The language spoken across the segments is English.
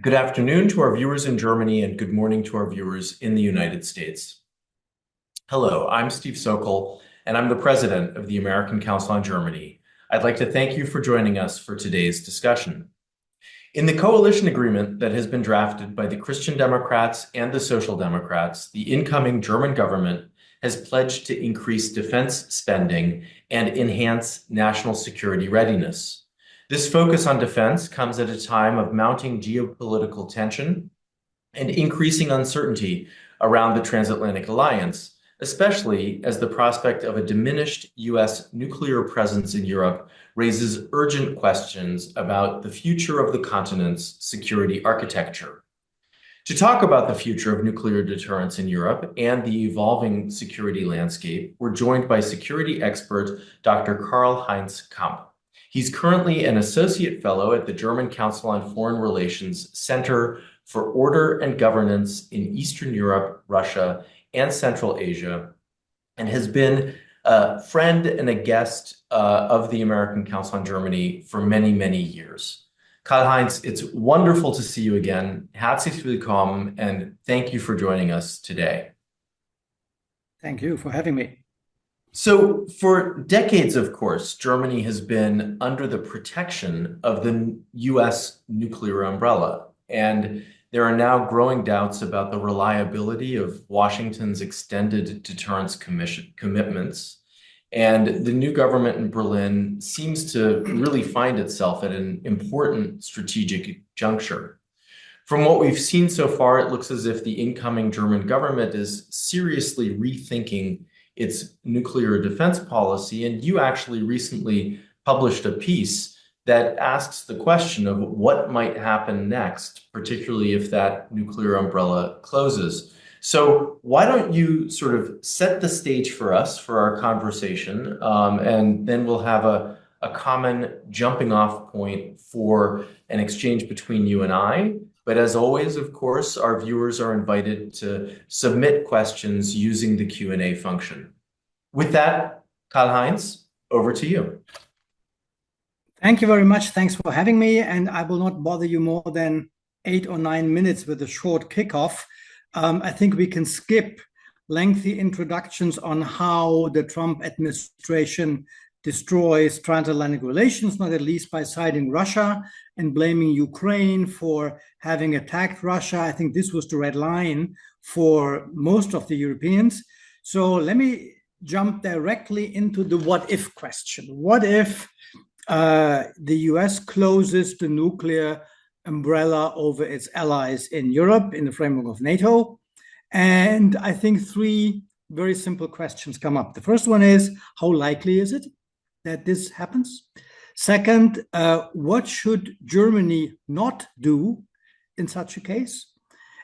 Good afternoon to our viewers in Germany and good morning to our viewers in the United States. Hello, I'm Steve Sokol, and I'm the president of the American Council on Germany. I'd like to thank you for joining us for today's discussion. In the coalition agreement that has been drafted by the Christian Democrats and the Social Democrats, the incoming German government has pledged to increase defense spending and enhance national security readiness. This focus on defense comes at a time of mounting geopolitical tension and increasing uncertainty around the transatlantic alliance, especially as the prospect of a diminished U.S. nuclear presence in Europe raises urgent questions about the future of the continent's security architecture. To talk about the future of nuclear deterrence in Europe and the evolving security landscape, we're joined by security expert Dr. Karl-Heinz Kamp. He's currently an associate fellow at the German Council on Foreign Relations Center for Order and Governance in Eastern Europe, Russia, and Central Asia, and has been a friend and a guest of the American Council on Germany for many, many years. Karl-Heinz, it's wonderful to see you again. Herzlich willkommen, and thank you for joining us today. Thank you for having me. So for decades, of course, Germany has been under the protection of the U.S. nuclear umbrella, and there are now growing doubts about the reliability of Washington's extended deterrence commitments. And the new government in Berlin seems to really find itself at an important strategic juncture. From what we've seen so far, it looks as if the incoming German government is seriously rethinking its nuclear defense policy, and you actually recently published a piece that asks the question of what might happen next, particularly if that nuclear umbrella closes. So why don't you sort of set the stage for us for our conversation, and then we'll have a common jumping off point for an exchange between you and I. But as always, of course, our viewers are invited to submit questions using the Q&A function. With that, Karl-Heinz, over to you. Thank you very much. Thanks for having me. And I will not bother you more than 8 or 9 minutes with a short kickoff. I think we can skip lengthy introductions on how the Trump administration destroys transatlantic relations, not at least by citing Russia and blaming Ukraine for having attacked Russia. I think this was the red line for most of the Europeans. So let me jump directly into the what if question. What if the US closes the nuclear umbrella over its allies in Europe in the framework of NATO? And I think 3 very simple questions come up. The first one is, how likely is it that this happens? Second, what should Germany not do in such a case?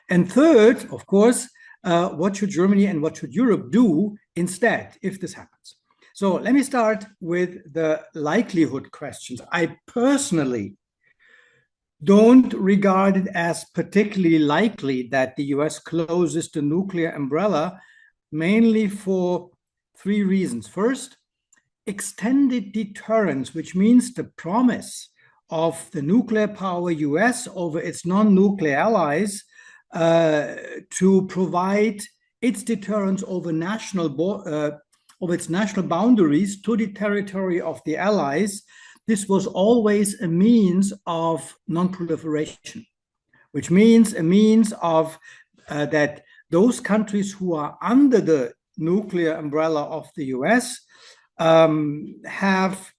And third, of course, what should Germany and what should Europe do instead if this happens? So let me start with the likelihood questions. I personally don't regard it as particularly likely that the US closes the nuclear umbrella, mainly for 3 reasons. First, extended deterrence, which means the promise of the nuclear power US over its non-nuclear allies to provide its deterrence over its national boundaries to the territory of the allies. This was always a means of non-proliferation, which means a means of that those countries who are under the nuclear umbrella of the US have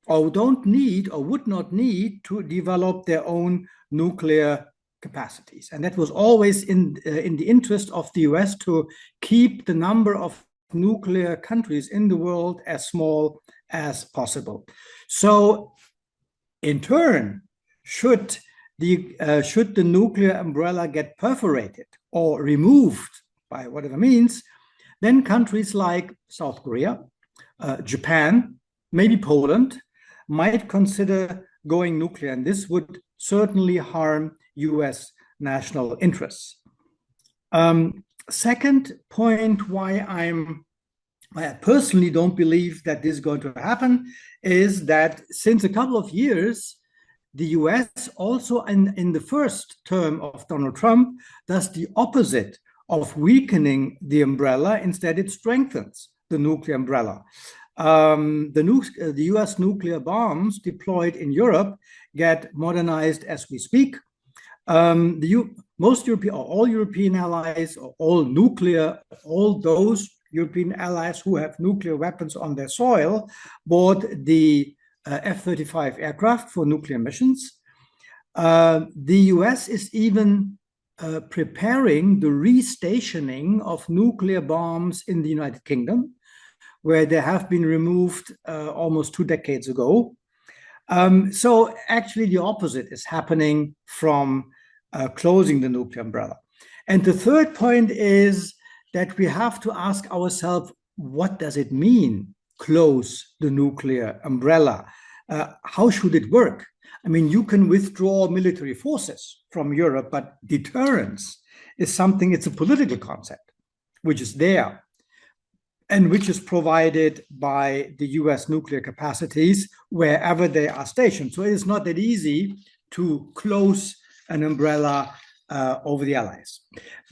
or don't need or would not need to develop their own nuclear capacities. And that was always in the interest of the US to keep the number of nuclear countries in the world as small as possible. So in turn, should the nuclear umbrella get perforated or removed by whatever means, then countries like South Korea, Japan, maybe Poland, might consider going nuclear, and this would certainly harm US national interests. Second point why I personally don't believe that this is going to happen is that since a couple of years, the US also in the first term of Donald Trump does the opposite of weakening the umbrella. Instead, it strengthens the nuclear umbrella. The US nuclear bombs deployed in Europe get modernized as we speak. Most European, or all European allies, or all those European allies who have nuclear weapons on their soil bought the F-35 aircraft for nuclear missions. The US is even preparing the restationing of nuclear bombs in the United Kingdom, where they have been removed almost 2 decades ago. So actually the opposite is happening from closing the nuclear umbrella. And the third point is that we have to ask ourselves, what does it mean, close the nuclear umbrella? How should it work? I mean, you can withdraw military forces from Europe, but deterrence is something, it's a political concept, which is there and which is provided by the US nuclear capacities wherever they are stationed. So it is not that easy to close an umbrella over the allies.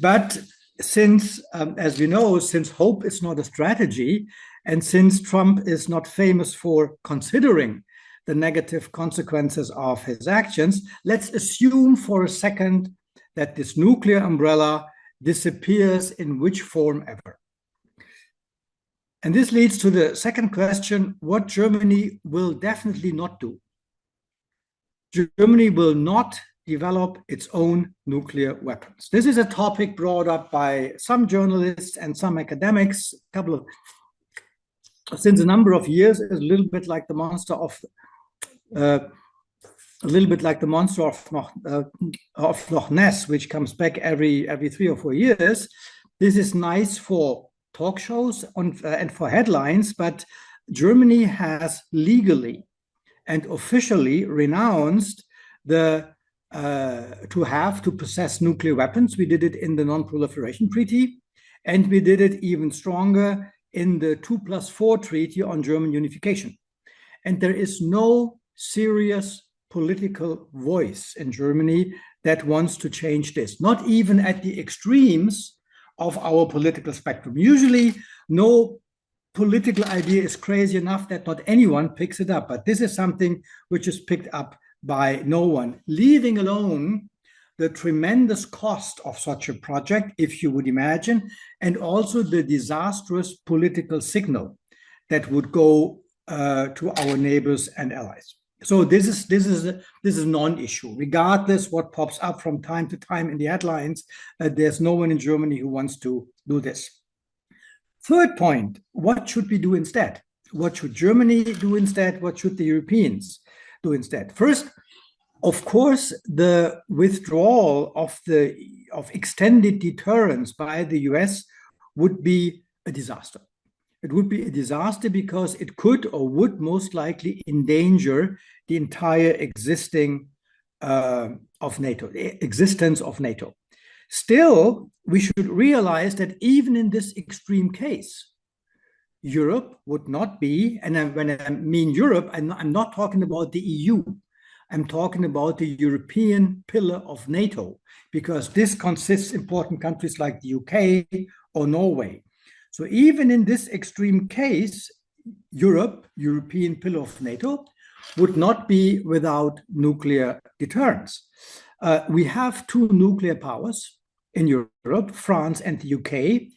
But since, as we know, since hope is not a strategy, and since Trump is not famous for considering the negative consequences of his actions, let's assume for a second that this nuclear umbrella disappears in which form ever. And this leads to the second question, what Germany will definitely not do. Germany will not develop its own nuclear weapons. This is a topic brought up by some journalists and some academics since a number of years. Is a little bit like the monster of Loch Ness, which comes back every 3 or 4 years. This is nice for talk shows and for headlines, but Germany has legally and officially renounced the to possess nuclear weapons. We did it in the Non-Proliferation Treaty, and we did it even stronger in the 2+4 Treaty on German unification. And there is no serious political voice in Germany that wants to change this, not even at the extremes of our political spectrum. Usually, no political idea is crazy enough that not anyone picks it up, but this is something which is picked up by no one, leaving alone the tremendous cost of such a project, if you would imagine, and also the disastrous political signal that would go to our neighbors and allies. So this is a non-issue, regardless what pops up from time to time in the headlines. There's no one in Germany who wants to do this. Third point: what should we do instead? What should Germany do instead? What should the Europeans do instead? First, of course, the withdrawal of extended deterrence by the US would be a disaster. It would be a disaster because it could or would most likely endanger the entire existence of NATO. Still, we should realize that even in this extreme case, Europe would not be, and when I mean Europe, I'm not talking about the EU. I'm talking about the European pillar of NATO, because this consists important countries like the UK or Norway. So even in this extreme case, European pillar of NATO, would not be without nuclear deterrence. We have 2 nuclear powers in Europe, France and the UK,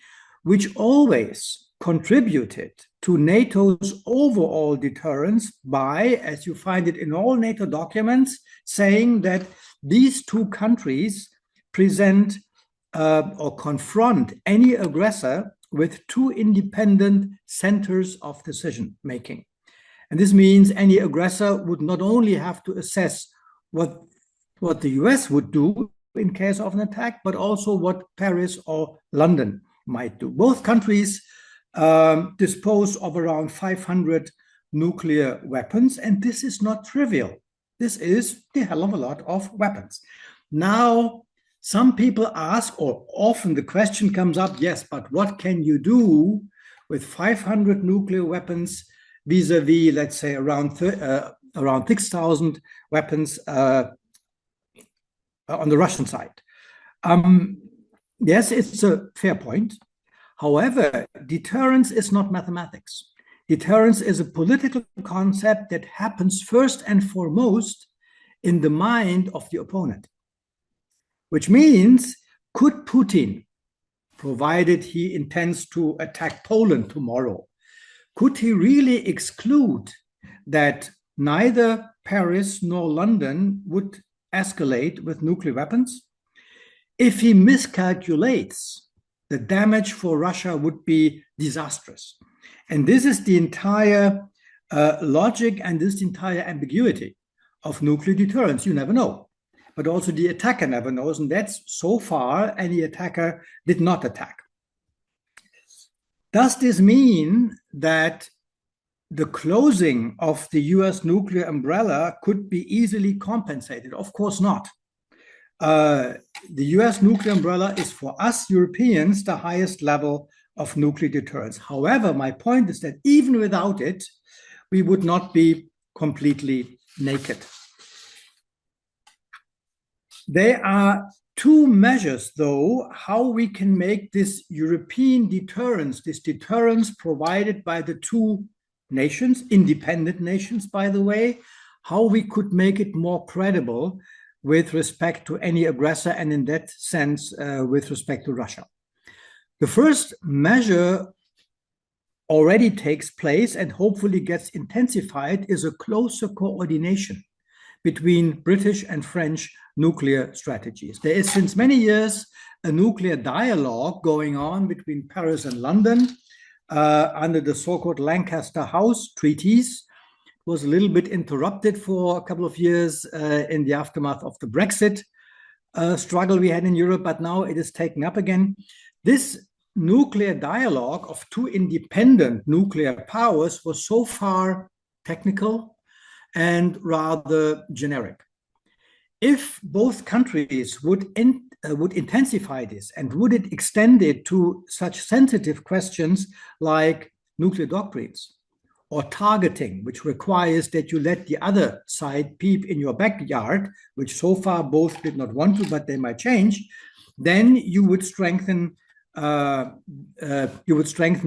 which always contributed to NATO's overall deterrence by, as you find it in all NATO documents, saying that these 2 countries present or confront any aggressor with 2 independent centers of decision making. And this means any aggressor would not only have to assess what the US would do in case of an attack, but also what Paris or London might do. Both countries dispose of around 500 nuclear weapons, and this is not trivial. This is a hell of a lot of weapons. Now, some people ask, or often the question comes up, yes, but what can you do with 500 nuclear weapons vis-a-vis, let's say, around around 6,000 weapons on the Russian side. Yes, it's a fair point. However, deterrence is not mathematics. Deterrence is a political concept that happens first and foremost in the mind of the opponent, which means, could Putin, provided he intends to attack Poland tomorrow, could he really exclude that neither Paris nor London would escalate with nuclear weapons? If he miscalculates, the damage for Russia would be disastrous. And this is the entire logic and this entire ambiguity of nuclear deterrence. You never know. But also the attacker never knows. And that's so far any attacker did not attack. Does this mean that the closing of the US nuclear umbrella could be easily compensated? Of course not. The US nuclear umbrella is for us Europeans the highest level of nuclear deterrence. However, my point is that even without it, we would not be completely naked. There are two measures, though, how we can make this European deterrence, this deterrence provided by the two nations, independent nations, by the way, how we could make it more credible with respect to any aggressor, and in that sense, with respect to Russia. The first measure already takes place and hopefully gets intensified is a closer coordination between British and French nuclear strategies. There is since many years a nuclear dialogue going on between Paris and London under the so-called Lancaster House treaties. Was a little bit interrupted for a couple of years in the aftermath of the Brexit struggle we had in Europe, but now it is taken up again. This nuclear dialogue of two independent nuclear powers was so far technical and rather generic. If both countries would intensify this and would it extend it to such sensitive questions like nuclear doctrines, or targeting, which requires that you let the other side peep in your backyard, which so far both did not want to, but they might change, then you would strengthen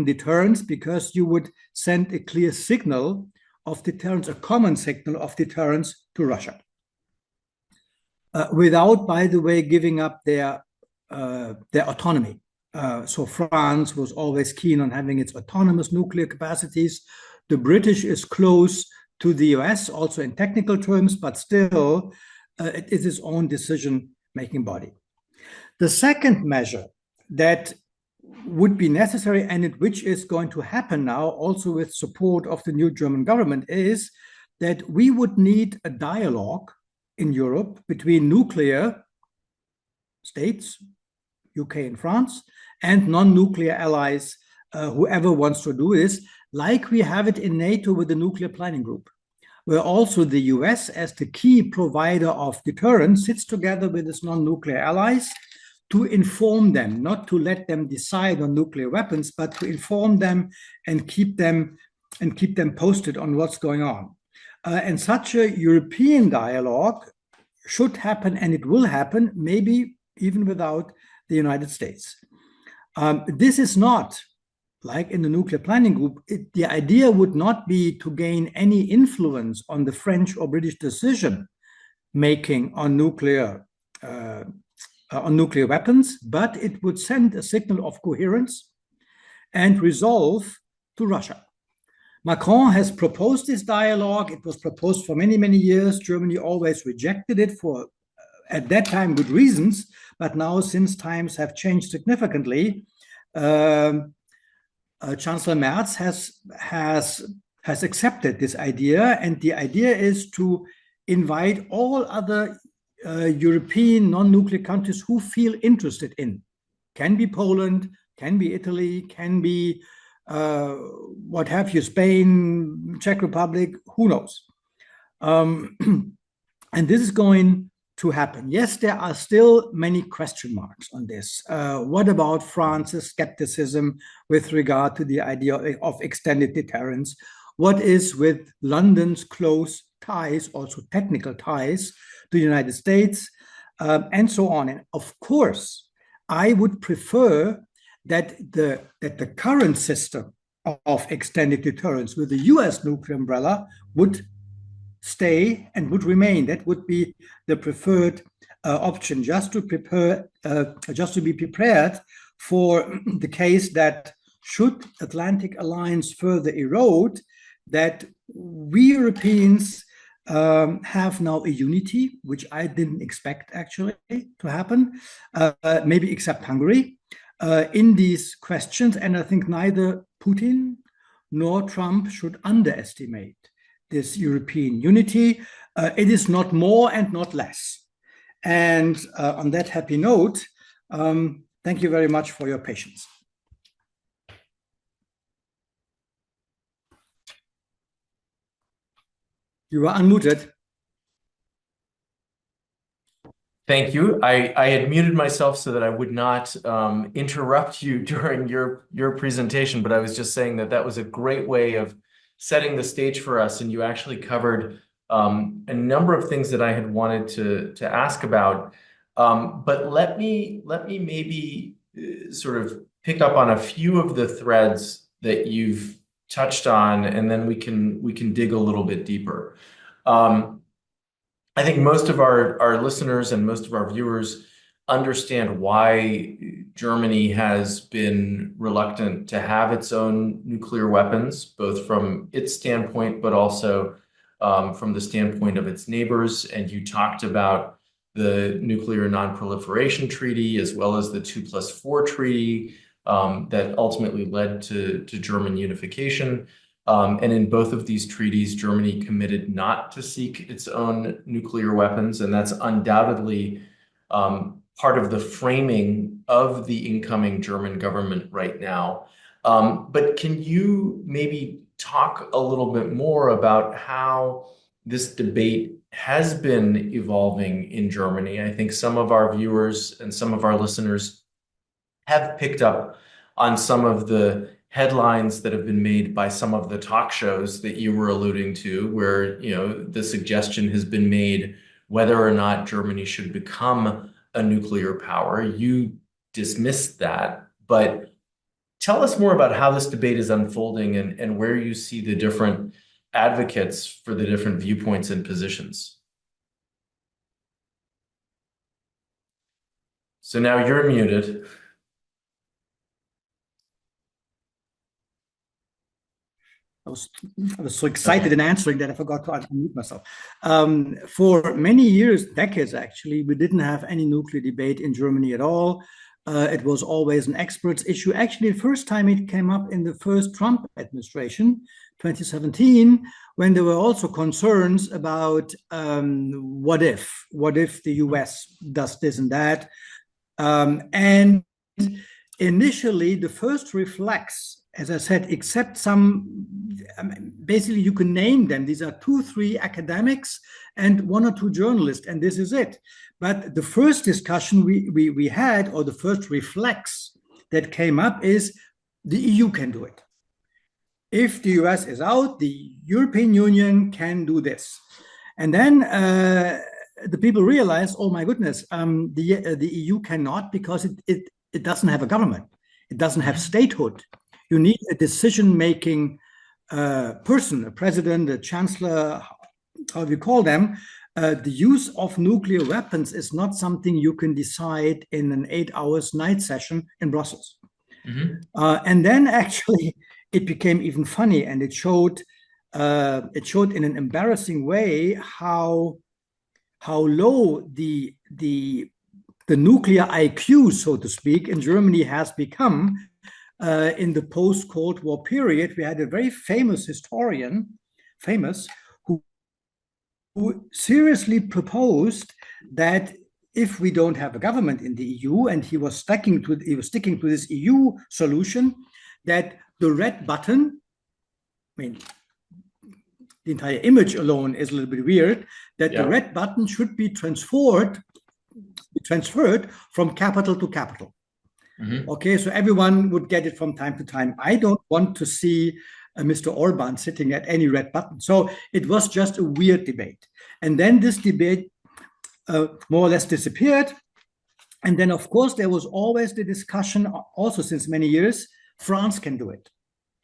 deterrence, because you would send a clear signal of deterrence, a common signal of deterrence to Russia, without, by the way, giving up their autonomy. So France was always keen on having its autonomous nuclear capacities. The British is close to the US, also in technical terms, but still it is its own decision-making body. The second measure that would be necessary, and which is going to happen now, also with support of the new German government, is that we would need a dialogue in Europe between nuclear states, UK and France, and non-nuclear allies, whoever wants to do this, like we have it in NATO with the nuclear planning group, where also the US, as the key provider of deterrence, sits together with its non-nuclear allies to inform them, not to let them decide on nuclear weapons, but to inform them and keep them posted on what's going on. And such a European dialogue should happen, and it will happen, maybe even without the United States. This is not like in the nuclear planning group. The idea would not be to gain any influence on the French or British decision making on nuclear weapons, but it would send a signal of coherence and resolve to Russia. Macron has proposed this dialogue. It was proposed for many, many years. Germany always rejected it for, at that time, good reasons. But now, since times have changed significantly, Chancellor Merz has accepted this idea. And the idea is to invite all other European non-nuclear countries who feel interested in. Can be Poland, can be Italy, can be what have you, Spain, Czech Republic, who knows? And this is going to happen. Yes, there are still many question marks on this. What about France's skepticism with regard to the idea of extended deterrence? What is with London's close ties, also technical ties to the United States, and so on. And of course, I would prefer that the current system of extended deterrence with the US nuclear umbrella would stay and would remain. That would be the preferred option, just to be prepared for the case that should Atlantic alliance further erode, that we Europeans have now a unity, which I didn't expect actually to happen, maybe except Hungary, in these questions. And I think neither Putin nor Trump should underestimate this European unity. It is not more and not less. And on that happy note, thank you very much for your patience. You are unmuted. Thank you. I had muted myself so that I would not interrupt you during your presentation, but I was just saying that that was a great way of setting the stage for us, and you actually covered a number of things that I had wanted to ask about. But let me maybe sort of pick up on a few of the threads that you've touched on, and then we can dig a little bit deeper. I think most of our listeners and most of our viewers understand why Germany has been reluctant to have its own nuclear weapons, both from its standpoint, but also from the standpoint of its neighbors. And you talked about the Nuclear Non-Proliferation Treaty, as well as the 2+4 Treaty that ultimately led to German unification. And in both of these treaties, Germany committed not to seek its own nuclear weapons, and that's undoubtedly part of the framing of the incoming German government right now. But can you maybe talk a little bit more about how this debate has been evolving in Germany? I think some of our viewers and some of our listeners have picked up on some of the headlines that have been made by some of the talk shows that you were alluding to, where, you know, the suggestion has been made whether or not Germany should become a nuclear power. You dismissed that, but tell us more about how this debate is unfolding and where you see the different advocates for the different viewpoints and positions. So now you're muted. I was so excited in answering that I forgot to unmute myself. For many years, decades actually, we didn't have any nuclear debate in Germany at all. It was always an experts issue. Actually, the first time it came up in the first Trump administration, 2017, when there were also concerns about what if the US does this and that. And initially, the first reflex, as I said, except some, basically you can name them. These are 2-3 academics and 1 or 2 journalists, and this is it. But the first discussion we had, or the first reflex that came up, is the EU can do it. If the US is out, the European Union can do this. And then the people realized, oh my goodness, the EU cannot, because it doesn't have a government. It doesn't have statehood. You need a decision-making person, a president, a chancellor, how do you call them? The use of nuclear weapons is not something you can decide in an 8-hour night session in Brussels. And then actually it became even funny, and it showed in an embarrassing way how low the nuclear IQ, so to speak, in Germany has become. In the post-Cold War period, we had a very famous historian, who seriously proposed that if we don't have a government in the EU, and he was sticking to this EU solution, that the red button, I mean, the entire image alone is a little bit weird, that the red button should be transferred from capital to capital. Okay, so everyone would get it from time to time. I don't want to see Mr. Orban sitting at any red button. So it was just a weird debate. And then this debate more or less disappeared. And then, of course, there was always the discussion, also since many years, France can do it.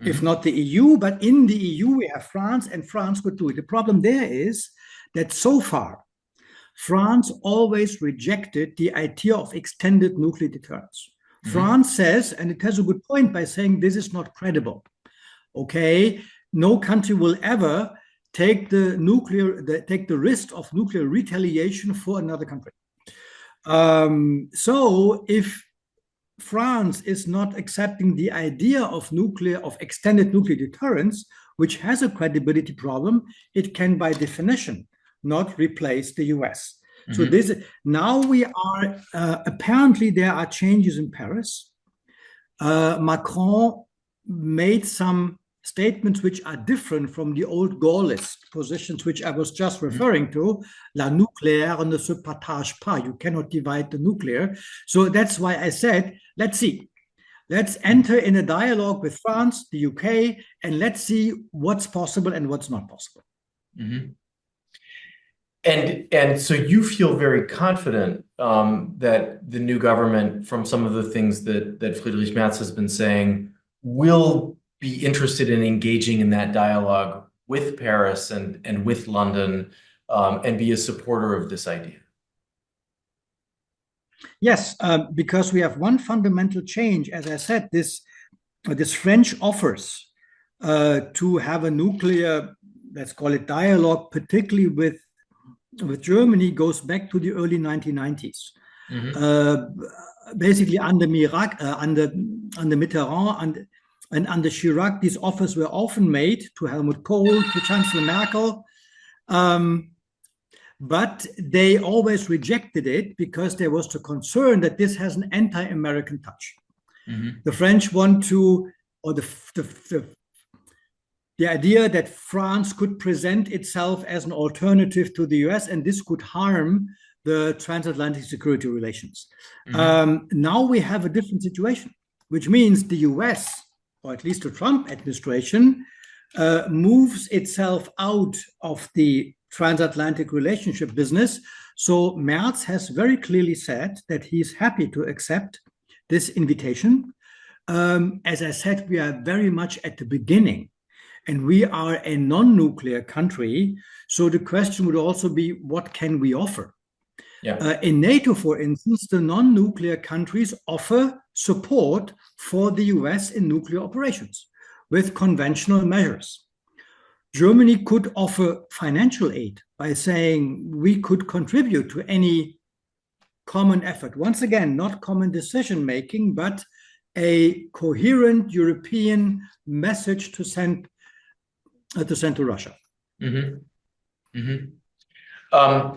Mm-hmm. If not the EU, but in the EU, we have France, and France could do it. The problem there is that so far, France always rejected the idea of extended nuclear deterrence. Mm-hmm. France says, and it has a good point by saying this is not credible. Okay, no country will ever take the risk of nuclear retaliation for another country. So if France is not accepting the idea of extended nuclear deterrence, which has a credibility problem, it can by definition not replace the US. Mm-hmm. So now we are, apparently there are changes in Paris. Macron made some statements which are different from the old Gaullist positions, which I was just referring to. La nucléaire ne se partage pas. You cannot divide the nuclear. So that's why I said, let's see. Let's enter in a dialogue with France, the UK, and let's see what's possible and what's not possible. Mm-hmm. And so you feel very confident that the new government, from some of the things that Friedrich Merz has been saying, will be interested in engaging in that dialogue with Paris and with London, and be a supporter of this idea. Yes, because we have one fundamental change. As I said, this French offers to have a nuclear, let's call it dialogue, particularly with Germany, goes back to the early 1990s. Mm-hmm. Basically under Mitterrand and under Chirac, these offers were often made to Helmut Kohl, to Chancellor Merkel, but they always rejected it because there was the concern that this has an anti-American touch. Mm-hmm. The French want to, or the idea that France could present itself as an alternative to the US, and this could harm the transatlantic security relations. Mm-hmm. Now we have a different situation, which means the US, or at least the Trump administration, moves itself out of the transatlantic relationship business. So Merz has very clearly said that he's happy to accept this invitation. As I said, we are very much at the beginning, and we are a non-nuclear country. So the question would also be, what can we offer? Yeah. In NATO, for instance, the non-nuclear countries offer support for the US in nuclear operations with conventional measures. Germany could offer financial aid by saying we could contribute to any common effort. Once again, not common decision-making, but a coherent European message to send to Russia. Mm-hmm. Mm-hmm.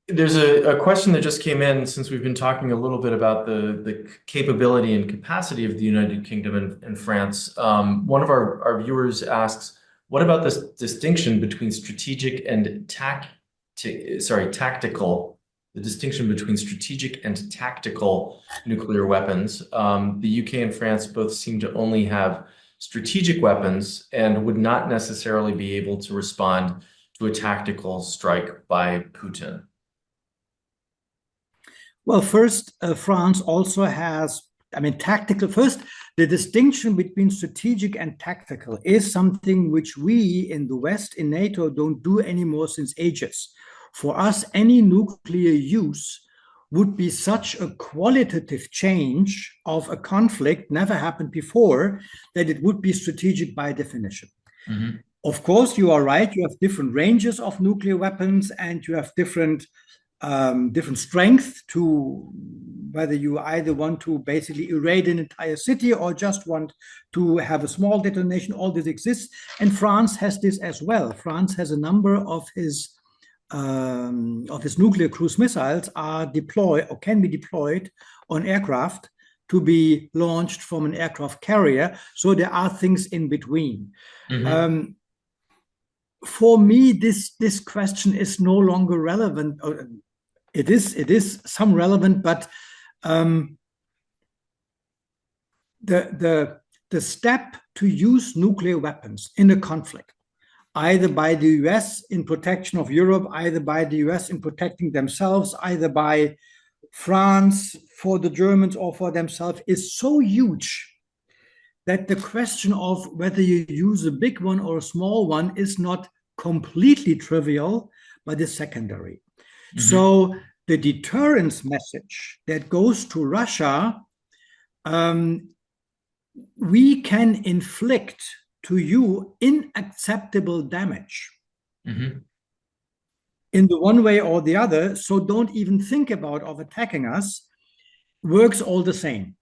There's a question that just came in, since we've been talking a little bit about the capability and capacity of the United Kingdom and France. One of our viewers asks, what about this distinction between strategic and tactical, the distinction between strategic and tactical nuclear weapons? The UK and France both seem to only have strategic weapons and would not necessarily be able to respond to a tactical strike by Putin. Well, first, France also has, tactical. First, the distinction between strategic and tactical is something which we in the West, in NATO, don't do anymore since ages. For us, any nuclear use would be such a qualitative change of a conflict, never happened before, that it would be strategic by definition. Mm-hmm. Of course, you are right. You have different ranges of nuclear weapons, and you have different strength to whether you either want to basically erase an entire city or just want to have a small detonation. All this exists, and France has this as well. France has a number of his nuclear cruise missiles are deployed or can be deployed on aircraft to be launched from an aircraft carrier. So there are things in between. Mm-hmm. For me, this question is no longer relevant. It is some relevant, but the the step to use nuclear weapons in a conflict, either by the US in protection of Europe, either by the US in protecting themselves, either by France for the Germans or for themselves, is so huge that the question of whether you use a big one or a small one is not completely trivial, but is secondary. Mm-hmm. So the deterrence message that goes to Russia, we can inflict to you unacceptable damage. Mm-hmm. In the one way or the other, so don't even think about of attacking us, works all the same.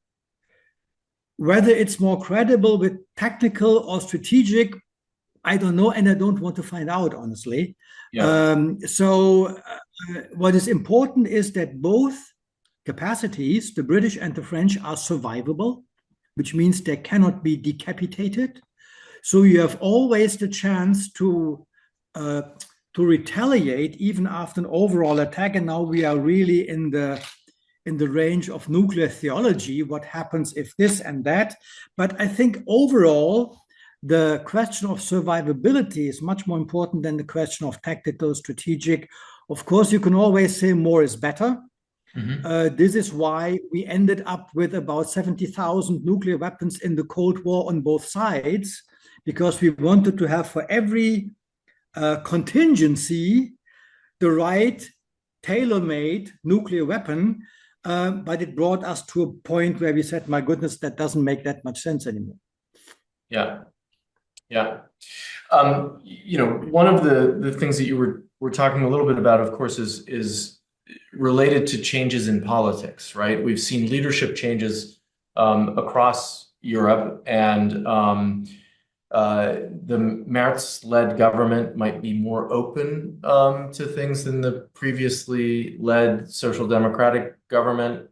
Whether it's more credible with tactical or strategic, I don't know, and I don't want to find out, honestly. Yeah. What is important is that both capacities, the British and the French, are survivable, which means they cannot be decapitated. So you have always the chance to retaliate even after an overall attack. And now we are really in the range of nuclear theology, what happens if this and that. But I think overall, the question of survivability is much more important than the question of tactical, strategic. Of course, you can always say more is better. Mm-hmm. This is why we ended up with about 70,000 nuclear weapons in the Cold War on both sides, because we wanted to have for every contingency the right tailor-made nuclear weapon. But it brought us to a point where we said, my goodness, that doesn't make that much sense anymore. Yeah. Yeah. One of the things that you were talking a little bit about, of course, is related to changes in politics, right? We've seen leadership changes across Europe, and the Merz-led government might be more open to things than the previously led social democratic government.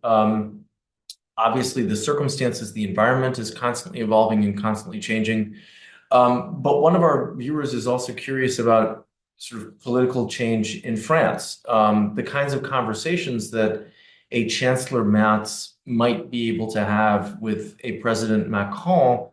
Obviously, the circumstances, the environment is constantly evolving and constantly changing. But one of our viewers is also curious about sort of political change in France, the kinds of conversations that a Chancellor Merz might be able to have with a President Macron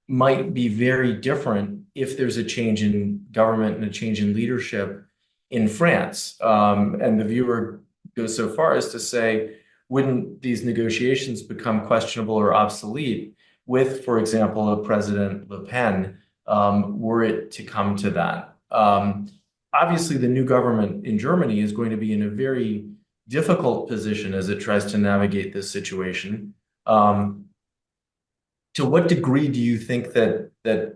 might be very different if there's a change in government and a change in leadership in France. And the viewer goes so far as to say, wouldn't these negotiations become questionable or obsolete with, for example, a President Le Pen, were it to come to that? Obviously, the new government in Germany is going to be in a very difficult position as it tries to navigate this situation. To what degree do you think that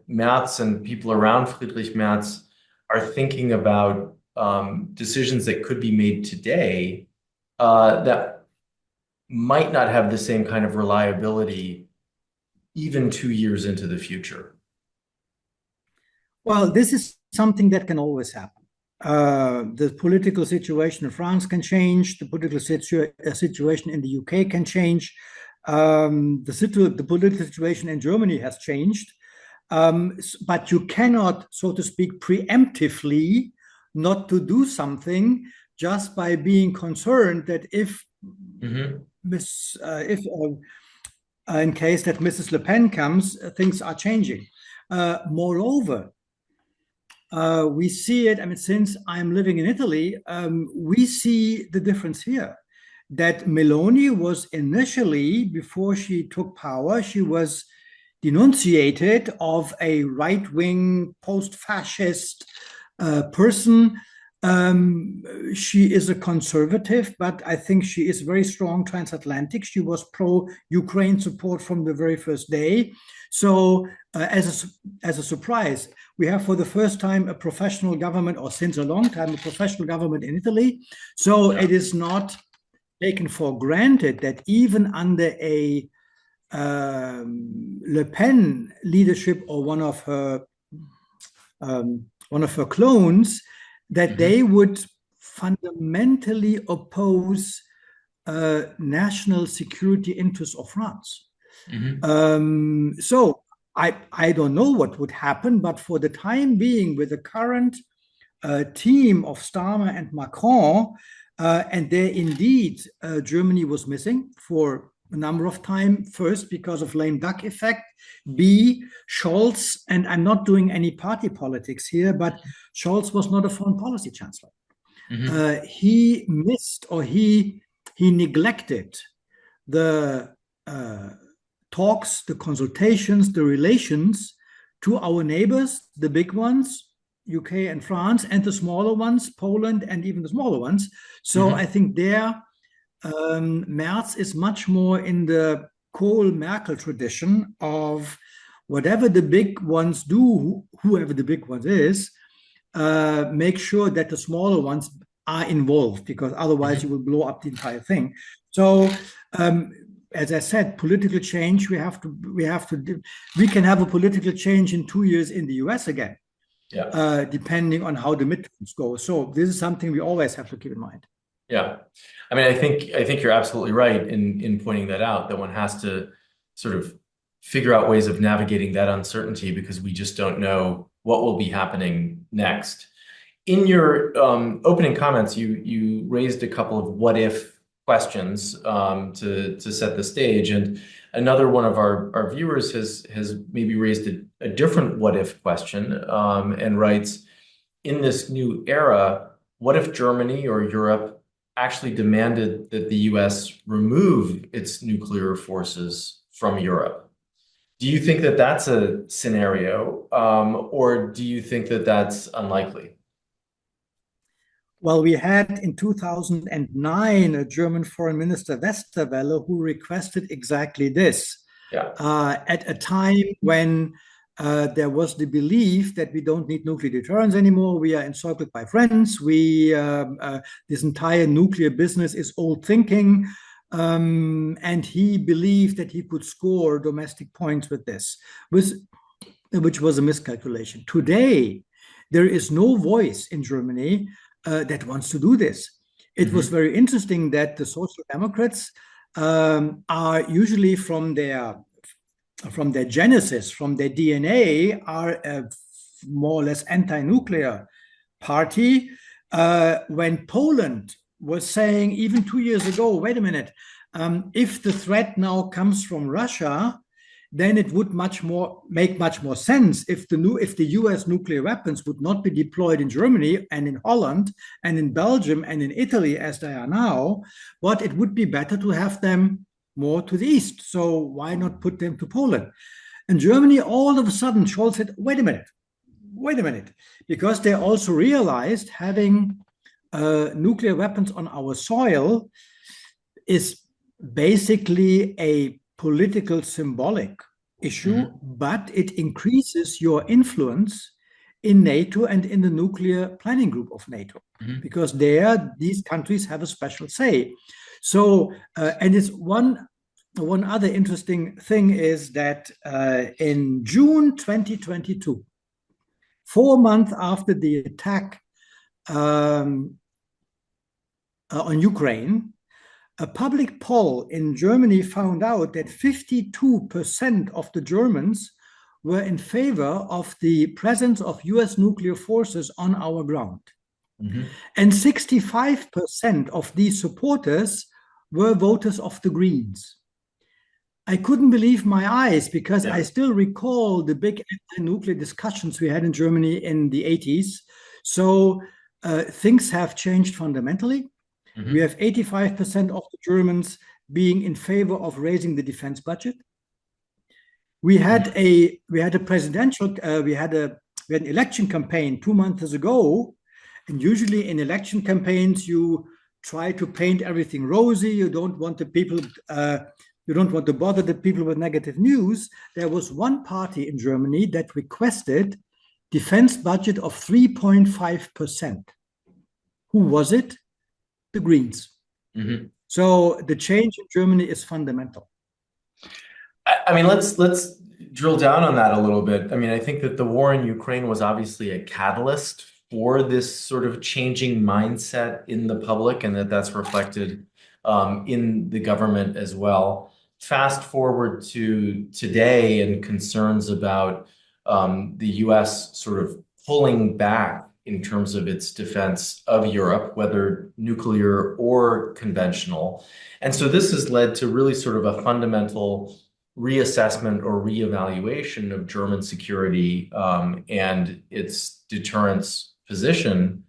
Merz and people around Friedrich Merz are thinking about decisions that could be made today that might not have the same kind of reliability even 2 years into the future? Well, this is something that can always happen. The political situation in France can change. The political situation in the UK can change. The political situation in Germany has changed. But you cannot, so to speak, preemptively not to do something just by being concerned that if in case that Mrs. Le Pen comes, things are changing. Moreover, we see it, I mean, since I'm living in Italy, we see the difference here. That Meloni was initially, before she took power, she was denunciated of a right-wing, post-fascist person. She is a conservative, but I think she is very strong transatlantic. She was pro-Ukraine support from the very first day. So as a surprise, we have for the first time a professional government, or since a long time, a professional government in Italy. So it is not taken for granted that even under a Le Pen leadership or one of her clones, that they would fundamentally oppose national security interests of France. So I don't know what would happen, but for the time being, with the current team of Starmer and Macron, and there indeed Germany was missing for a number of times. First, because of lame duck effect. B, Scholz, and I'm not doing any party politics here, but Scholz was not a foreign policy chancellor. He missed, or he neglected the talks, the consultations, the relations to our neighbors, the big ones, UK and France, and the smaller ones, Poland, and even the smaller ones. So I think there, Merz is much more in the Kohl-Merkel tradition of whatever the big ones do, whoever the big ones is, make sure that the smaller ones are involved, because otherwise you will blow up the entire thing. So, as I said, political change, we can have a political change in 2 years in the US again, depending on how the midterms go. So this is something we always have to keep in mind. Yeah, I mean, I think you're absolutely right in pointing that out, that one has to sort of figure out ways of navigating that uncertainty, because we just don't know what will be happening next. In your opening comments, you raised a couple of what if questions to set the stage, and another one of our viewers has maybe raised a different what if question, and writes, in this new era, what if Germany or Europe actually demanded that the US remove its nuclear forces from Europe? Do you think that that's a scenario, or do you think that that's unlikely? Well, we had in 2009 a German foreign minister, Westerwelle, who requested exactly this. At a time when there was the belief that we don't need nuclear deterrence anymore. We are encircled by friends. This entire nuclear business is old thinking. And he believed that he could score domestic points with this, which was a miscalculation. Today, there is no voice in Germany that wants to do this. It was very interesting that the Social Democrats are usually from their genesis, from their DNA, are a more or less anti-nuclear party. When Poland was saying, even 2 years ago, wait a minute, if the threat now comes from Russia, then it would make much more sense if the US nuclear weapons would not be deployed in Germany and in Holland and in Belgium and in Italy as they are now, but it would be better to have them more to the east. So why not put them to Poland? And Germany, all of a sudden, Scholz said, wait a minute, because they also realized having nuclear weapons on our soil is basically a political symbolic issue, but it increases your influence in NATO and in the nuclear planning group of NATO, because these countries have a special say. So, and it's one other interesting thing is that in June 2022, 4 months after the attack on Ukraine, a public poll in Germany found out that 52% of the Germans were in favor of the presence of US nuclear forces on our ground. And 65% of these supporters were voters of the Greens. I couldn't believe my eyes, because I still recall the big anti-nuclear discussions we had in Germany in the 80s. So things have changed fundamentally. We have 85% of the Germans being in favor of raising the defense budget. We had an election campaign 2 months ago, and usually in election campaigns you try to paint everything rosy. You don't want to bother the people with negative news. There was one party in Germany that requested defense budget of 3.5%. Who was it? The Greens. So the change in Germany is fundamental. I mean, let's drill down on that a little bit. I mean, I think that the war in Ukraine was obviously a catalyst for this sort of changing mindset in the public, and that's reflected in the government as well. Fast forward to today and concerns about the US sort of pulling back in terms of its defense of Europe, whether nuclear or conventional. And so this has led to really sort of a fundamental reassessment or reevaluation of German security and its deterrence position.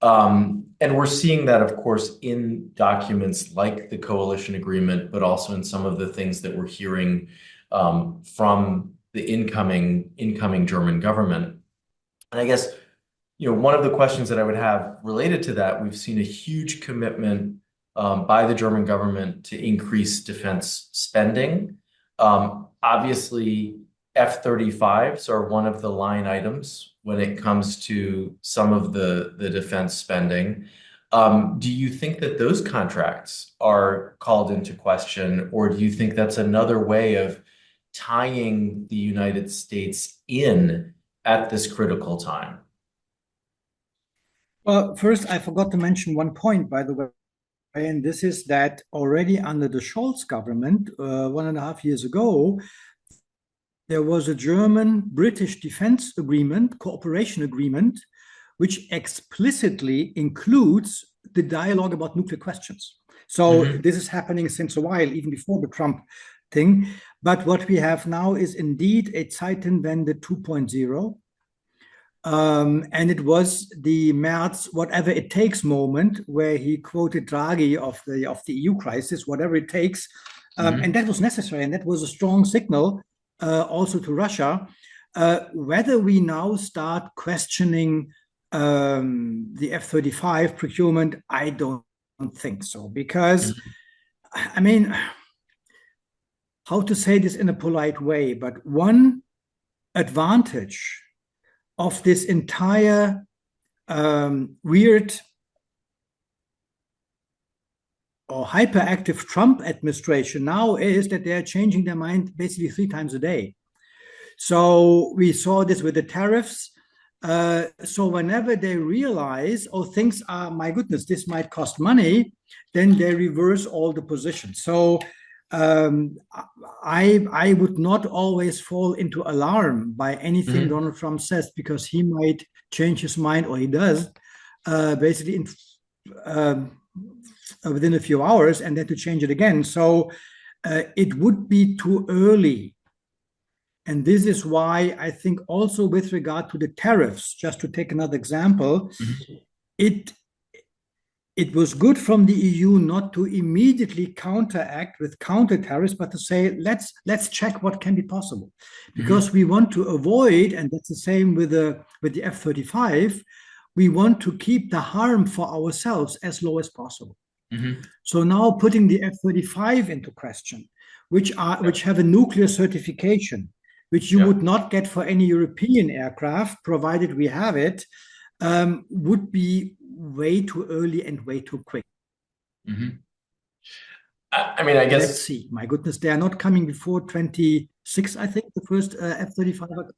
And we're seeing that, of course, in documents like the coalition agreement, but also in some of the things that we're hearing from the incoming German government. And I guess, one of the questions that I would have related to that, we've seen a huge commitment by the German government to increase defense spending. Obviously, F-35s are one of the line items when it comes to some of the defense spending. Do you think that those contracts are called into question, or do you think that's another way of tying the United States in at this critical time? Well, first, I forgot to mention one point, by the way, and this is that already under the Scholz government, 1.5 years ago, there was a German-British defense agreement, cooperation agreement, which explicitly includes the dialogue about nuclear questions. So this is happening since a while, even before the Trump thing. But what we have now is indeed a Zeitenwende 2.0. And it was the Merz whatever it takes moment where he quoted Draghi of the EU crisis, whatever it takes. And that was necessary. And that was a strong signal also to Russia. Whether we now start questioning the F-35 procurement, I don't think so. Because, I mean, how to say this in a polite way, but one advantage of this entire weird or hyperactive Trump administration now is that they're changing their mind basically 3 times a day. So we saw this with the tariffs. So whenever they realize, oh, things are, my goodness, this might cost money, then they reverse all the positions. So I would not always fall into alarm by anything Donald Trump says, because he might change his mind, or he does, basically within a few hours, and then to change it again. So it would be too early. And this is why I think also with regard to the tariffs, just to take another example, it was good from the EU not to immediately counteract with counter tariffs, but to say, let's check what can be possible. Because we want to avoid, and that's the same with the F-35, we want to keep the harm for ourselves as low as possible. So now putting the F-35 into question, which have a nuclear certification, which you would not get for any European aircraft, provided we have it, would be way too early and way too quick. I mean, I guess. Let's see. My goodness, they are not coming before 26, I think, the first F-35.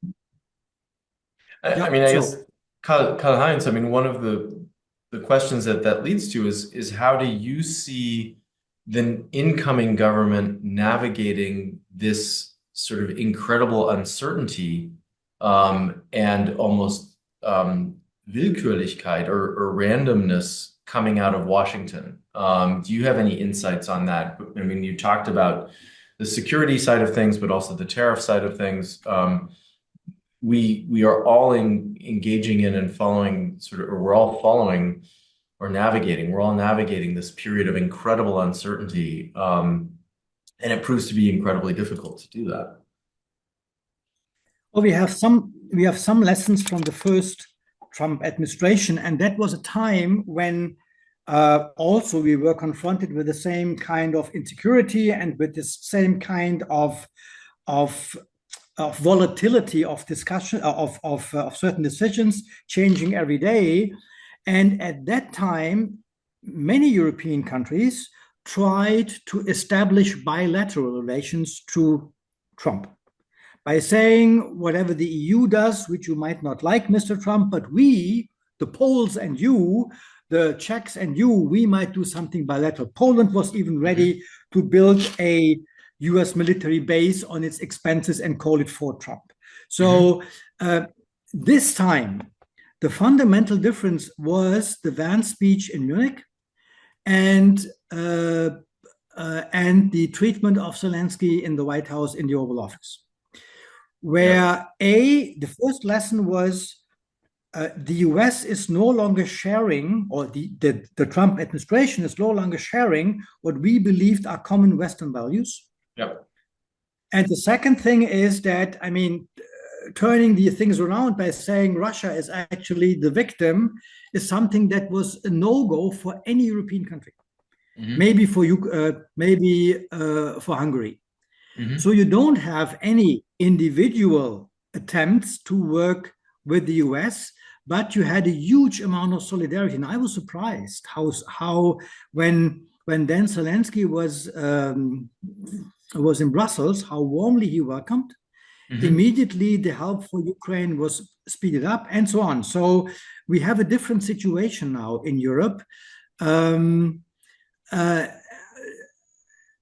I mean, I guess, Karl-Heinz, I mean, one of the questions that leads to is how do you see the incoming government navigating this sort of incredible uncertainty and almost Willkürlichkeit or randomness coming out of Washington? Do you have any insights on that? I mean, you talked about the security side of things, but also the tariff side of things. We are all engaging in and following we're all following or navigating. We're all navigating this period of incredible uncertainty, and it proves to be incredibly difficult to do that. Well, we have some lessons from the first Trump administration, and that was a time when also we were confronted with the same kind of insecurity and with the same kind of volatility of discussion of certain decisions changing every day. And at that time, many European countries tried to establish bilateral relations to Trump by saying, whatever the EU does, which you might not like, Mr. Trump, but we, the Poles and you, the Czechs and you, we might do something bilateral. Poland was even ready to build a US military base on its expenses and call it Fort Trump. So this time, The fundamental difference was the Vance speech in Munich and the treatment of Zelensky in the White House in the Oval Office, where the first lesson was the US is no longer sharing, or the Trump administration is no longer sharing what we believed are common Western values. Yep. And the second thing is that, I mean, turning the things around by saying Russia is actually the victim is something that was a no-go for any European country. Maybe for you, maybe for Hungary. So you don't have any individual attempts to work with the US, but you had a huge amount of solidarity. And I was surprised how when then Zelensky was in Brussels, how warmly he welcomed. Immediately, the help for Ukraine was speeded up, and so on. So we have a different situation now in Europe,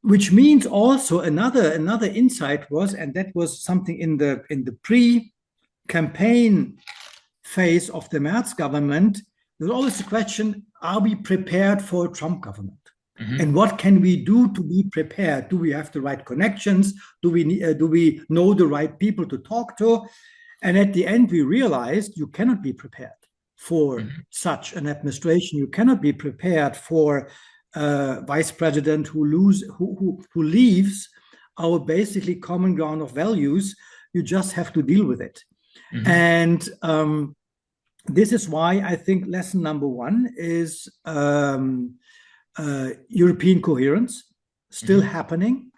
which means also another insight was, and that was something in the pre-campaign phase of the Merz government. There's always the question: are we prepared for a Trump government? And what can we do to be prepared? Do we have the right connections? Do we know the right people to talk to? And at the end, we realized you cannot be prepared for such an administration. You cannot be prepared for a vice president who leaves our basically common ground of values. You just have to deal with it. And this is why I think lesson number one is European coherence still happening.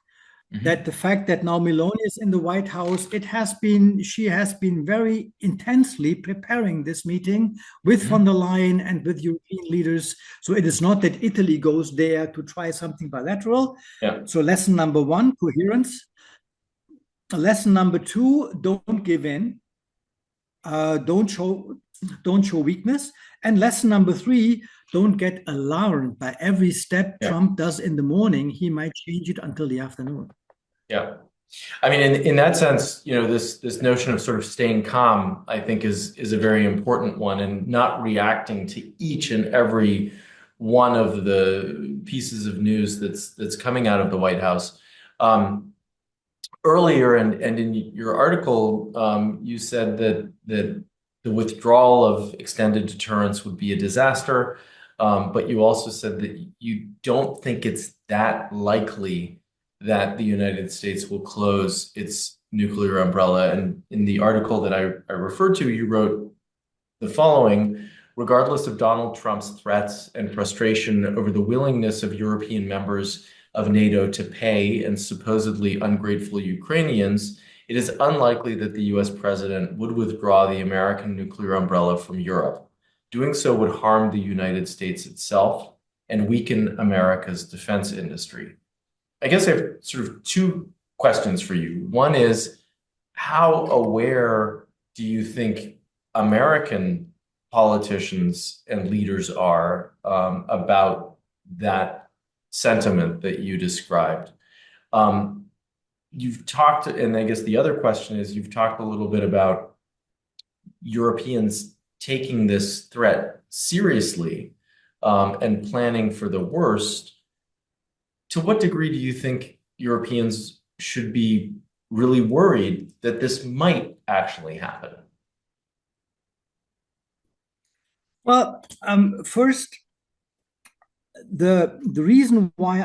That the fact that now Meloni is in the White House, she has been very intensely preparing this meeting with von der Leyen and with European leaders. So it is not that Italy goes there to try something bilateral. So lesson number one, coherence. Lesson number two, don't give in. Don't show weakness. And lesson number three, don't get alarmed by every step Trump does in the morning. He might change it until the afternoon. Yeah. I mean, in that sense, you know, this notion of sort of staying calm, I think is a very important one, and not reacting to each and every one of the pieces of news that's coming out of the White House. Earlier, and in your article, you said that the withdrawal of extended deterrence would be a disaster, but you also said that you don't think it's that likely that the United States will close its nuclear umbrella. And in the article that I referred to, you wrote the following: regardless of Donald Trump's threats and frustration over the willingness of European members of NATO to pay and supposedly ungrateful Ukrainians, it is unlikely that the US president would withdraw the American nuclear umbrella from Europe. Doing so would harm the United States itself and weaken America's defense industry. I guess I have sort of two questions for you. One is, how aware do you think American politicians and leaders are about that sentiment that you described? You've talked, and I guess the other question is, you've talked a little bit about Europeans taking this threat seriously and planning for the worst. To what degree do you think Europeans should be really worried that this might actually happen? Well, first, the reason why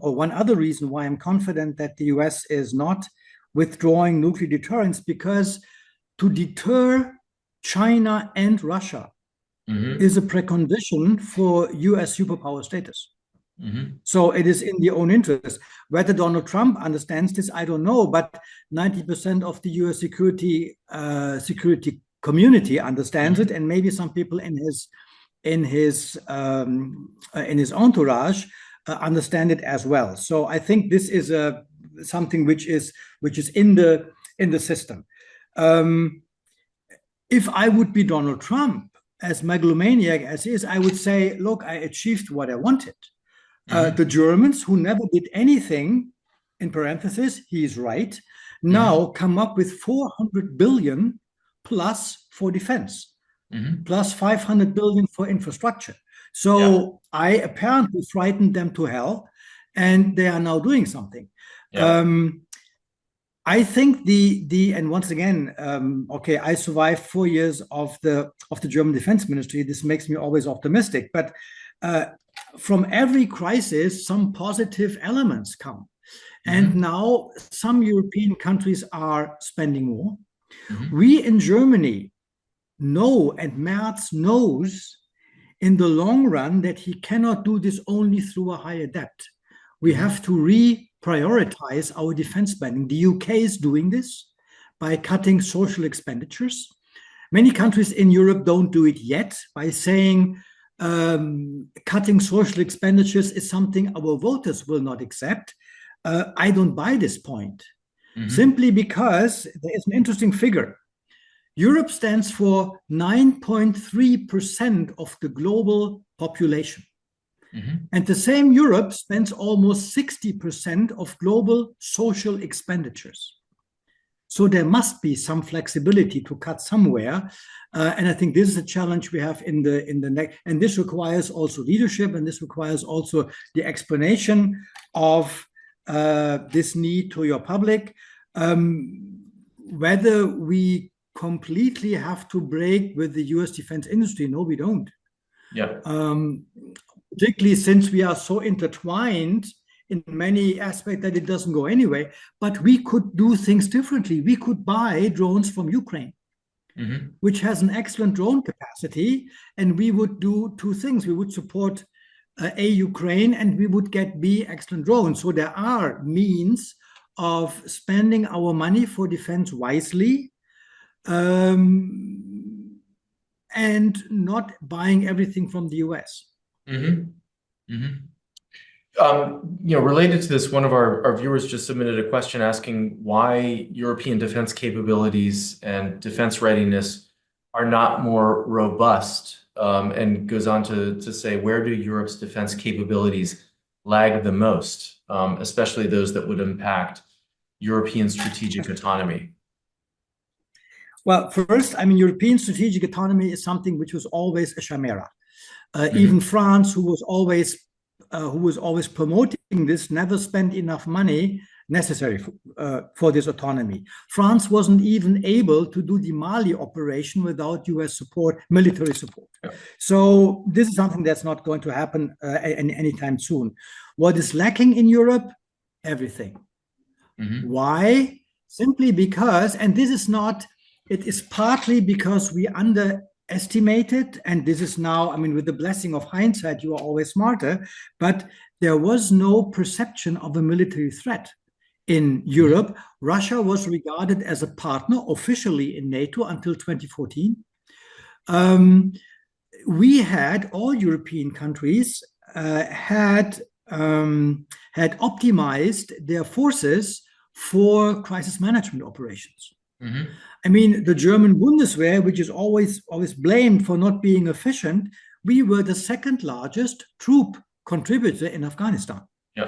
one other reason why I'm confident that the US is not withdrawing nuclear deterrence, because to deter China and Russia is a precondition for US superpower status. So it is in their own interest. Whether Donald Trump understands this, I don't know, but 90% of the US security community understands it, and maybe some people in his entourage understand it as well. So I think this is something which is in the system. If I would be Donald Trump, as megalomaniac as he is, I would say, look, I achieved what I wanted. The Germans, who never did anything, in parentheses, he's right, now come up with 400 billion plus for defense. plus 500 billion for infrastructure. So Yeah. I apparently frightened them to hell, and they are now doing something. Yeah. I think and once again, okay, I survived 4 years of the German defense ministry. This makes me always optimistic, but from every crisis, some positive elements come. And now some European countries are spending more. We in Germany know, and Merz knows in the long run, that he cannot do this only through a higher debt. We have to reprioritize our defense spending. The UK is doing this by cutting social expenditures. Many countries in Europe don't do it yet by saying cutting social expenditures is something our voters will not accept. I don't buy this point, simply because there is an interesting figure. Europe stands for 9.3% of the global population. And the same Europe spends almost 60% of global social expenditures. So there must be some flexibility to cut somewhere. And I think this is a challenge we have in the next. And this requires also leadership, and this requires also the explanation of this need to your public. Whether we completely have to break with the US defense industry, no, we don't. Yeah. Particularly since we are so intertwined in many aspects that it doesn't go anyway. But we could do things differently. We could buy drones from Ukraine, which has an excellent drone capacity, and we would do two things. We would support A, Ukraine, and we would get B, excellent drones. So there are means of spending our money for defense wisely, and not buying everything from the US. Related to this, one of our viewers just submitted a question asking why European defense capabilities and defense readiness are not more robust, and goes on to say, where do Europe's defense capabilities lag the most, especially those that would impact European strategic autonomy? Well, first, I mean, European strategic autonomy is something which was always a chimera. Even France, who was always promoting this, never spent enough money necessary for this autonomy. France wasn't even able to do the Mali operation without US support, military support. Yeah. So this is something that's not going to happen anytime soon. What is lacking in Europe? Everything. Why? Simply because, and this is not, it is partly because we underestimated, and this is now, I mean, with the blessing of hindsight, you are always smarter, but there was no perception of a military threat in Europe. Russia was regarded as a partner officially in NATO until 2014. We had, all European countries had optimized their forces for crisis management operations. I mean, the German Bundeswehr, which is always blamed for not being efficient, we were the second largest troop contributor in Afghanistan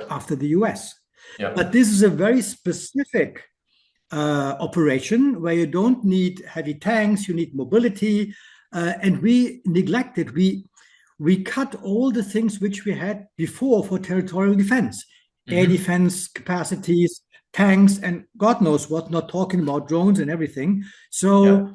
after the US. But this is a very specific operation where you don't need heavy tanks, you need mobility, and we neglected, we cut all the things which we had before for territorial defense, air defense capacities, tanks, and God knows what, not talking about drones and everything. So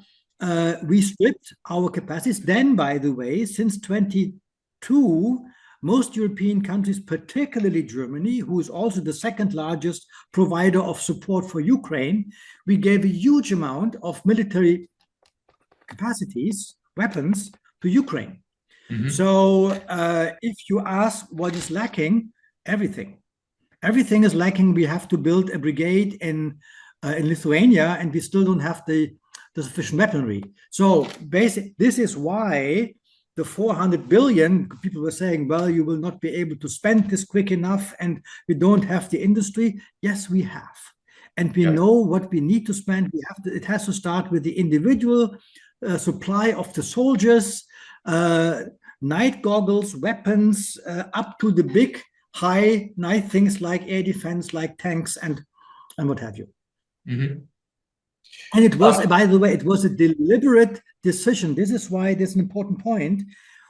we stripped our capacities. Then, by the way, since 22, most European countries, particularly Germany, who is also the second largest provider of support for Ukraine, we gave a huge amount of military capacities, weapons, to Ukraine. So if you ask what is lacking, everything. Everything is lacking. We have to build a brigade in Lithuania, and we still don't have the sufficient weaponry. So basically, this is why the 400 billion, people were saying, well, you will not be able to spend this quick enough, and we don't have the industry. Yes, we have. And we know what we need to spend. We have to, it has to start with the individual supply of the soldiers, night goggles, weapons, up to the big, high night things like air defense, like tanks, and what have you. And it was, Uh, by the way, it was a deliberate decision. This is why this is an important point.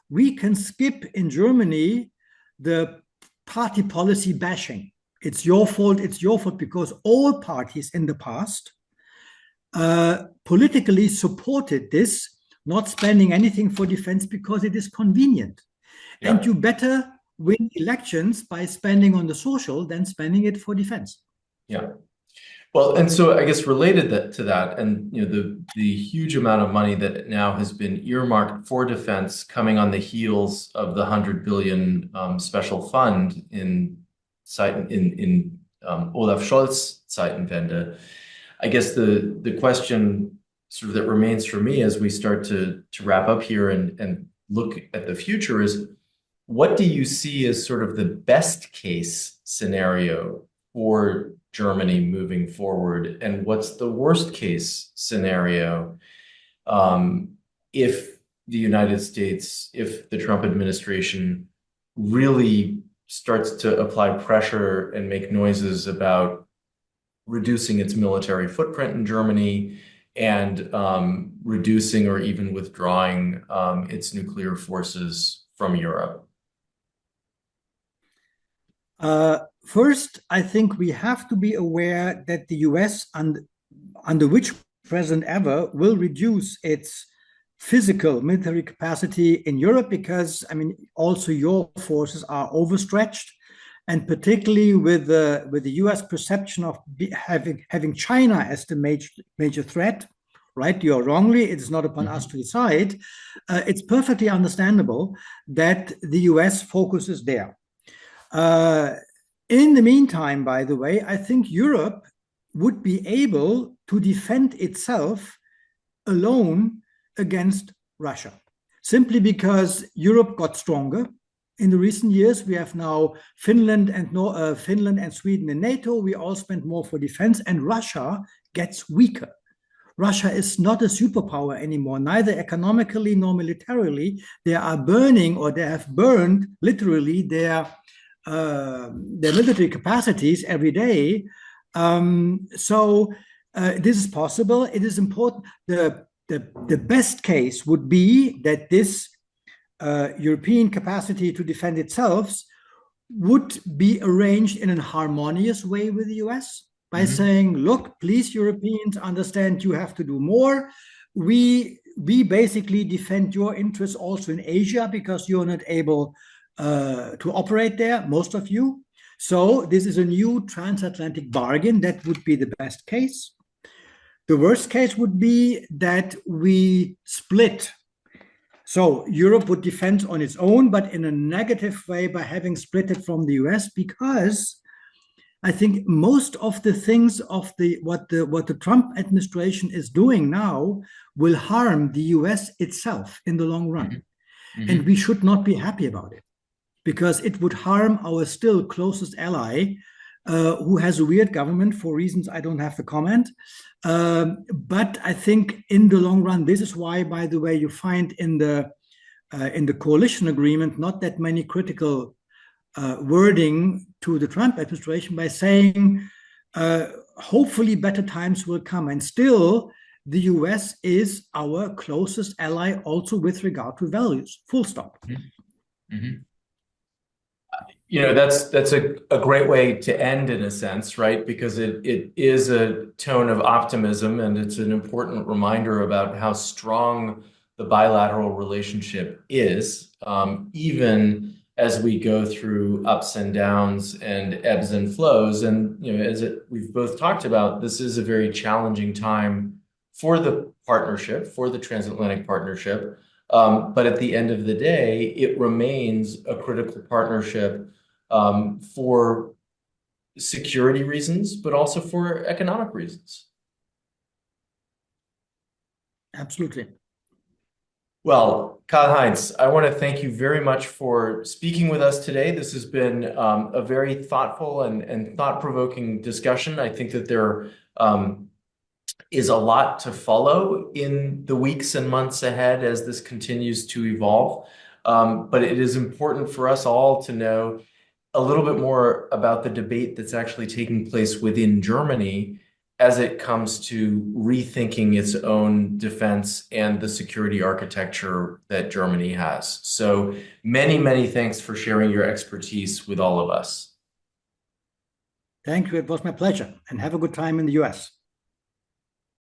We can skip in Germany the party policy bashing. It's your fault because all parties in the past politically supported this, not spending anything for defense because it is convenient. And yeah. you better win elections by spending on the social than spending it for defense. Yeah. Well, and so I guess related to that, and the huge amount of money that now has been earmarked for defense, coming on the heels of the 100 billion special fund in Olaf Scholz Zeitenwende. I guess the question sort of that remains for me as we start to wrap up here and look at the future is, what do you see as sort of the best case scenario for Germany moving forward, and what's the worst case scenario if the United States, if the Trump administration really starts to apply pressure and make noises about reducing its military footprint in Germany and reducing or even withdrawing its nuclear forces from Europe? First, I think we have to be aware that the US, under which president ever, will reduce its physical military capacity in Europe because, I mean, also your forces are overstretched. And particularly with the US perception of having China as the major threat, right? You're wrongly, it's not upon us to decide. It's perfectly understandable that the US focuses there. In the meantime, by the way, I think Europe would be able to defend itself alone against Russia, simply because Europe got stronger. In the recent years, we have now Finland and Sweden in NATO. We all spend more for defense, and Russia gets weaker. Russia is not a superpower anymore, neither economically nor militarily. They are burning, or they have burned literally their military capacities every day. So this is possible. It is important. The best case would be that this European capacity to defend itself would be arranged in a harmonious way with the US by saying, look, please, Europeans, understand you have to do more. We basically defend your interests also in Asia because you're not able to operate there, most of you. So this is a new transatlantic bargain. That would be the best case. The worst case would be that we split. So Europe would defend on its own, but in a negative way by having split it from the US, because I think most of the things of what the Trump administration is doing now will harm the US itself in the long run. And we should not be happy about it, because it would harm our still closest ally, who has a weird government for reasons I don't have to comment. But I think in the long run, this is why, by the way, you find in the coalition agreement not that many critical wording to the Trump administration, by saying hopefully better times will come. And still, the US is our closest ally also with regard to values, full stop. That's a great way to end, in a sense, right? Because it is a tone of optimism, and it's an important reminder about how strong the bilateral relationship is, even as we go through ups and downs and ebbs and flows. And we've both talked about, this is a very challenging time for the partnership, for the transatlantic partnership. But at the end of the day, it remains a critical partnership for security reasons, but also for economic reasons. Absolutely. Well, Karl-Heinz, I want to thank you very much for speaking with us today. This has been a very thoughtful and thought-provoking discussion. I think that there is a lot to follow in the weeks and months ahead as this continues to evolve. But it is important for us all to know a little bit more about the debate that's actually taking place within Germany as it comes to rethinking its own defense and the security architecture that Germany has. So many, many thanks for sharing your expertise with all of us. Thank you. It was my pleasure. And have a good time in the US.